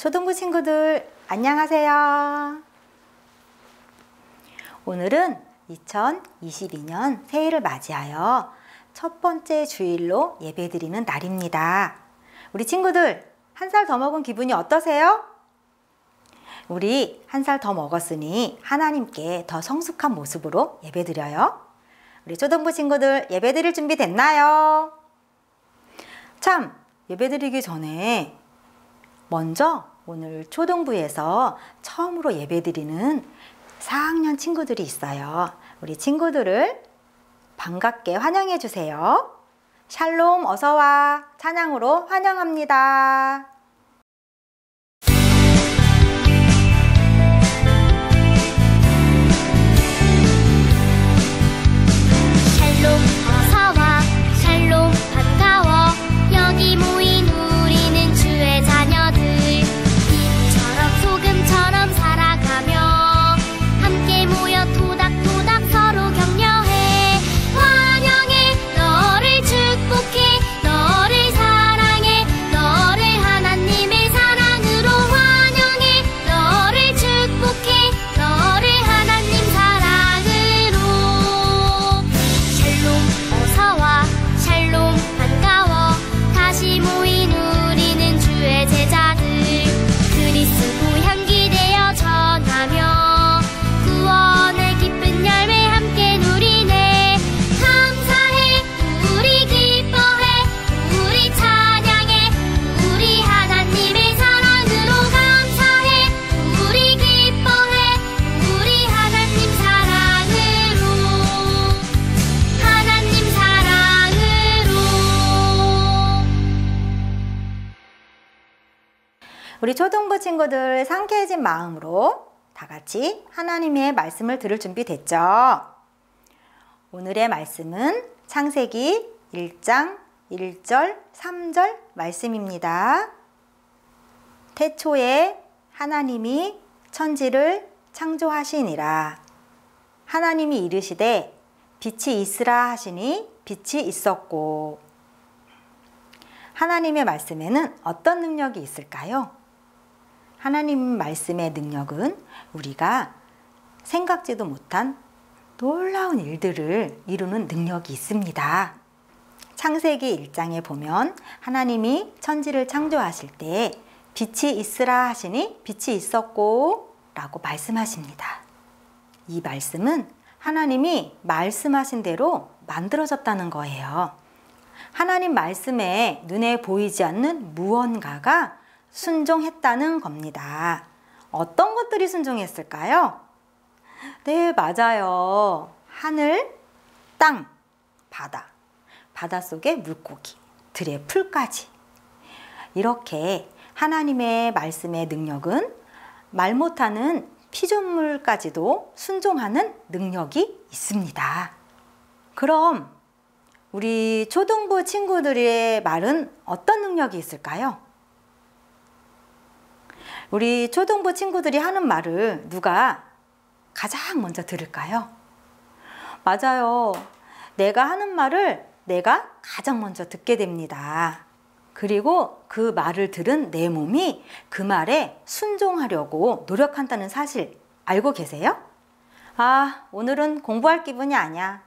초등부 친구들 안녕하세요. 오늘은 2022년 새해를 맞이하여 첫 번째 주일로 예배드리는 날입니다. 우리 친구들 한 살 더 먹은 기분이 어떠세요? 우리 한 살 더 먹었으니 하나님께 더 성숙한 모습으로 예배드려요. 우리 초등부 친구들 예배드릴 준비 됐나요? 참, 예배드리기 전에 먼저 오늘 초등부에서 처음으로 예배드리는 4학년 친구들이 있어요. 우리 친구들을 반갑게 환영해 주세요. 샬롬 어서와 찬양으로 환영합니다. 샬롬 어서와 샬롬 반가워 여기 모인 우리는 주의 자녀들 빛처럼 소금처럼 살아가며 함께 모여 토닥토닥 서로 격려해 환영해 너를 축복해 너를 사랑해 너를 하나님의 사랑으로 환영해 너를 축복해 너를 하나님 사랑으로 샬롬 어서와 샬롬 반가워 다시 모인 우리는 주의 제자들 그리스도 향기 되어 전하며 구원의 기쁜 열매 함께 누리네 감사해 우리 기뻐해 우리 찬양해 우리 하나님의 사랑으로 감사해 우리 기뻐해 우리 하나님 사랑으로 하나님 사랑으로 우리 초등부 친구들 상쾌해진 마음으로 다 같이 하나님의 말씀을 들을 준비 됐죠? 오늘의 말씀은 창세기 1장 1절 3절 말씀입니다. 태초에 하나님이 천지를 창조하시니라. 하나님이 이르시되 빛이 있으라 하시니 빛이 있었고. 하나님의 말씀에는 어떤 능력이 있을까요? 하나님 말씀의 능력은 우리가 생각지도 못한 놀라운 일들을 이루는 능력이 있습니다. 창세기 1장에 보면 하나님이 천지를 창조하실 때 빛이 있으라 하시니 빛이 있었고 라고 말씀하십니다. 이 말씀은 하나님이 말씀하신 대로 만들어졌다는 거예요. 하나님 말씀에 눈에 보이지 않는 무언가가 순종했다는 겁니다. 어떤 것들이 순종했을까요? 네, 맞아요. 하늘, 땅, 바다, 바닷속의 물고기, 들의 풀까지. 이렇게 하나님의 말씀의 능력은 말 못하는 피조물까지도 순종하는 능력이 있습니다. 그럼 우리 초등부 친구들의 말은 어떤 능력이 있을까요? 우리 초등부 친구들이 하는 말을 누가 가장 먼저 들을까요? 맞아요. 내가 하는 말을 내가 가장 먼저 듣게 됩니다. 그리고 그 말을 들은 내 몸이 그 말에 순종하려고 노력한다는 사실 알고 계세요? 아, 오늘은 공부할 기분이 아니야.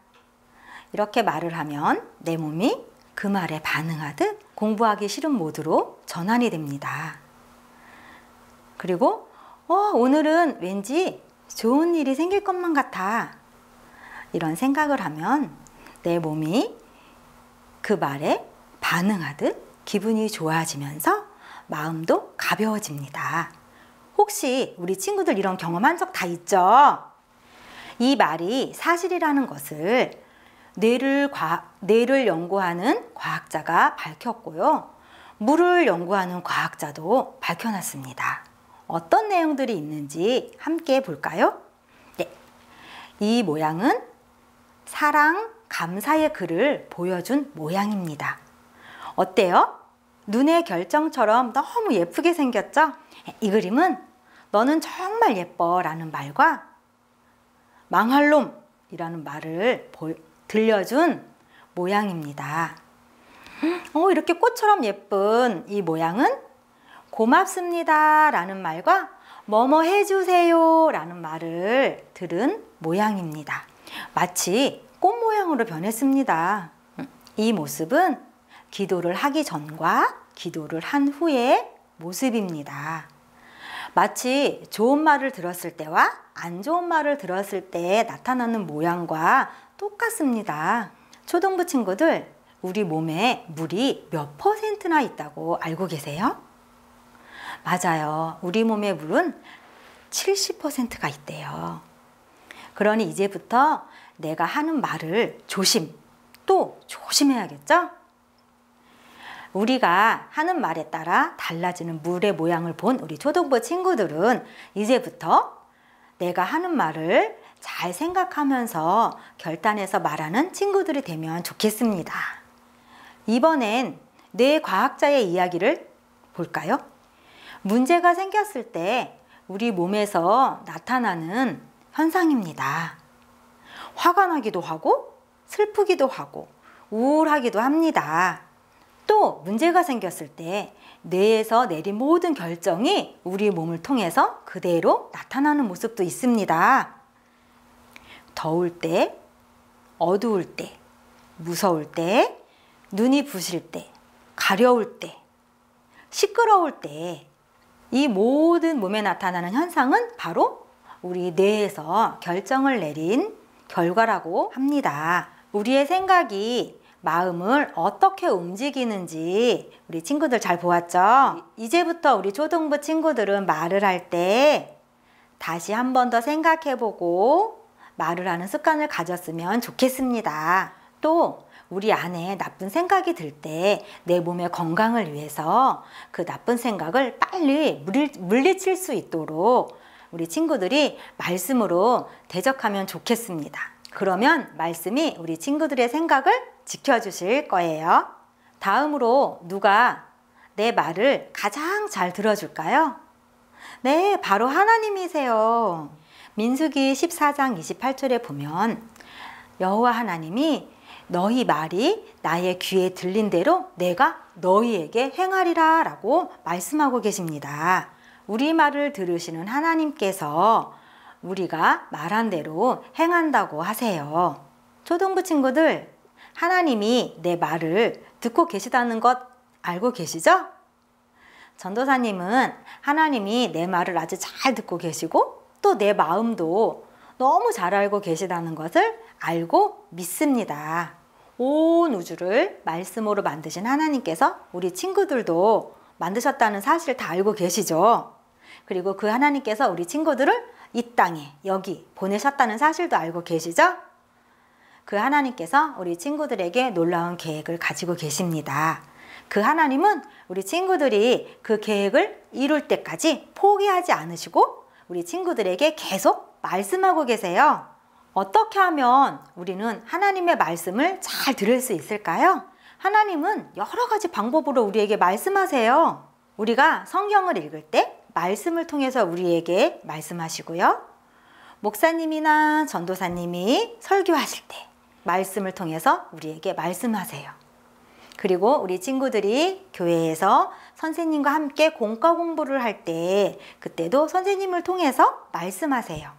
이렇게 말을 하면 내 몸이 그 말에 반응하듯 공부하기 싫은 모드로 전환이 됩니다. 그리고 오늘은 왠지 좋은 일이 생길 것만 같아. 이런 생각을 하면 내 몸이 그 말에 반응하듯 기분이 좋아지면서 마음도 가벼워집니다. 혹시 우리 친구들 이런 경험한 적 다 있죠? 이 말이 사실이라는 것을 뇌를 연구하는 과학자가 밝혔고요. 물을 연구하는 과학자도 밝혀놨습니다. 어떤 내용들이 있는지 함께 볼까요? 네, 이 모양은 사랑, 감사의 글을 보여준 모양입니다. 어때요? 눈의 결정처럼 너무 예쁘게 생겼죠? 이 그림은 너는 정말 예뻐 라는 말과 망할 놈이라는 말을 들려준 모양입니다. 이렇게 꽃처럼 예쁜 이 모양은 고맙습니다 라는 말과 뭐뭐 해주세요 라는 말을 들은 모양입니다. 마치 꽃 모양으로 변했습니다. 이 모습은 기도를 하기 전과 기도를 한 후의 모습입니다. 마치 좋은 말을 들었을 때와 안 좋은 말을 들었을 때 나타나는 모양과 똑같습니다. 초등부 친구들, 우리 몸에 물이 몇 %나 있다고 알고 계세요? 맞아요. 우리 몸의 물은 70%가 있대요. 그러니 이제부터 내가 하는 말을 또 조심해야겠죠? 우리가 하는 말에 따라 달라지는 물의 모양을 본 우리 초등부 친구들은 이제부터 내가 하는 말을 잘 생각하면서 결단해서 말하는 친구들이 되면 좋겠습니다. 이번엔 뇌과학자의 이야기를 볼까요? 문제가 생겼을 때 우리 몸에서 나타나는 현상입니다. 화가 나기도 하고 슬프기도 하고 우울하기도 합니다. 또 문제가 생겼을 때 뇌에서 내린 모든 결정이 우리 몸을 통해서 그대로 나타나는 모습도 있습니다. 더울 때, 어두울 때, 무서울 때, 눈이 부실 때, 가려울 때, 시끄러울 때, 이 모든 몸에 나타나는 현상은 바로 우리 뇌에서 결정을 내린 결과라고 합니다. 우리의 생각이 마음을 어떻게 움직이는지 우리 친구들 잘 보았죠? 이제부터 우리 초등부 친구들은 말을 할 때 다시 한 번 더 생각해보고 말을 하는 습관을 가졌으면 좋겠습니다. 또 우리 안에 나쁜 생각이 들 때 내 몸의 건강을 위해서 그 나쁜 생각을 빨리 물리칠 수 있도록 우리 친구들이 말씀으로 대적하면 좋겠습니다. 그러면 말씀이 우리 친구들의 생각을 지켜주실 거예요. 다음으로 누가 내 말을 가장 잘 들어줄까요? 네, 바로 하나님이세요. 민수기 14장 28절에 보면 여호와 하나님이 너희 말이 나의 귀에 들린 대로 내가 너희에게 행하리라 라고 말씀하고 계십니다. 우리 말을 들으시는 하나님께서 우리가 말한 대로 행한다고 하세요. 초등부 친구들, 하나님이 내 말을 듣고 계시다는 것 알고 계시죠? 전도사님은 하나님이 내 말을 아주 잘 듣고 계시고 또 내 마음도 너무 잘 알고 계시다는 것을 알고 믿습니다. 온 우주를 말씀으로 만드신 하나님께서 우리 친구들도 만드셨다는 사실을 다 알고 계시죠? 그리고 그 하나님께서 우리 친구들을 이 땅에 여기 보내셨다는 사실도 알고 계시죠? 그 하나님께서 우리 친구들에게 놀라운 계획을 가지고 계십니다. 그 하나님은 우리 친구들이 그 계획을 이룰 때까지 포기하지 않으시고 우리 친구들에게 계속 말씀하고 계세요. 어떻게 하면 우리는 하나님의 말씀을 잘 들을 수 있을까요? 하나님은 여러 가지 방법으로 우리에게 말씀하세요. 우리가 성경을 읽을 때 말씀을 통해서 우리에게 말씀하시고요. 목사님이나 전도사님이 설교하실 때 말씀을 통해서 우리에게 말씀하세요. 그리고 우리 친구들이 교회에서 선생님과 함께 공과 공부를 할 때 그때도 선생님을 통해서 말씀하세요.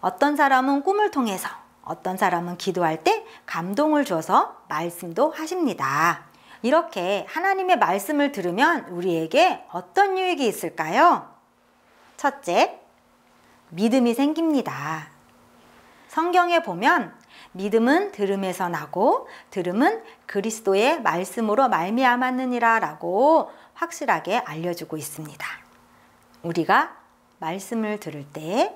어떤 사람은 꿈을 통해서, 어떤 사람은 기도할 때 감동을 줘서 말씀도 하십니다. 이렇게 하나님의 말씀을 들으면 우리에게 어떤 유익이 있을까요? 첫째, 믿음이 생깁니다. 성경에 보면 믿음은 들음에서 나고 들음은 그리스도의 말씀으로 말미암았느니라 라고 확실하게 알려주고 있습니다. 우리가 말씀을 들을 때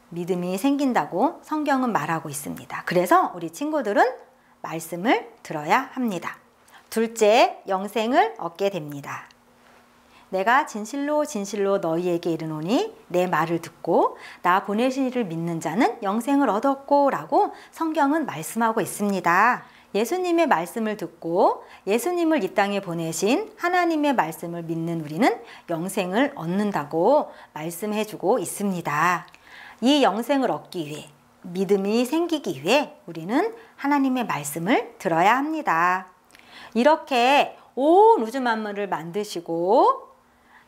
믿음이 생긴다고 성경은 말하고 있습니다. 그래서 우리 친구들은 말씀을 들어야 합니다. 둘째, 영생을 얻게 됩니다. 내가 진실로 진실로 너희에게 이르노니 내 말을 듣고 나 보내신 이를 믿는 자는 영생을 얻었고 라고 성경은 말씀하고 있습니다. 예수님의 말씀을 듣고 예수님을 이 땅에 보내신 하나님의 말씀을 믿는 우리는 영생을 얻는다고 말씀해주고 있습니다. 이 영생을 얻기 위해, 믿음이 생기기 위해 우리는 하나님의 말씀을 들어야 합니다. 이렇게 온 우주 만물을 만드시고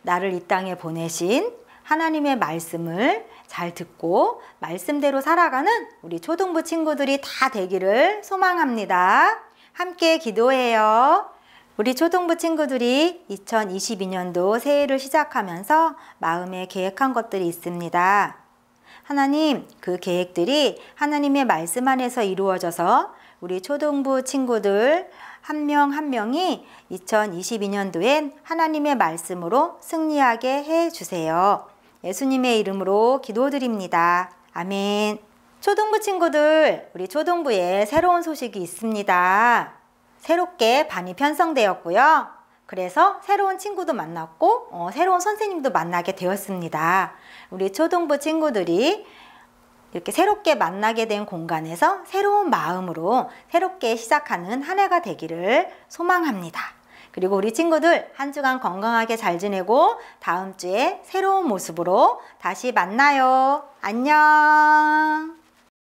나를 이 땅에 보내신 하나님의 말씀을 잘 듣고 말씀대로 살아가는 우리 초등부 친구들이 다 되기를 소망합니다. 함께 기도해요. 우리 초등부 친구들이 2022년도 새해를 시작하면서 마음에 계획한 것들이 있습니다. 하나님, 그 계획들이 하나님의 말씀 안에서 이루어져서 우리 초등부 친구들 한 명 한 명이 2022년도엔 하나님의 말씀으로 승리하게 해주세요. 예수님의 이름으로 기도드립니다. 아멘. 초등부 친구들, 우리 초등부에 새로운 소식이 있습니다. 새롭게 반이 편성되었고요. 그래서 새로운 친구도 만났고 새로운 선생님도 만나게 되었습니다. 우리 초등부 친구들이 이렇게 새롭게 만나게 된 공간에서 새로운 마음으로 새롭게 시작하는 한 해가 되기를 소망합니다. 그리고 우리 친구들 한 주간 건강하게 잘 지내고 다음 주에 새로운 모습으로 다시 만나요. 안녕.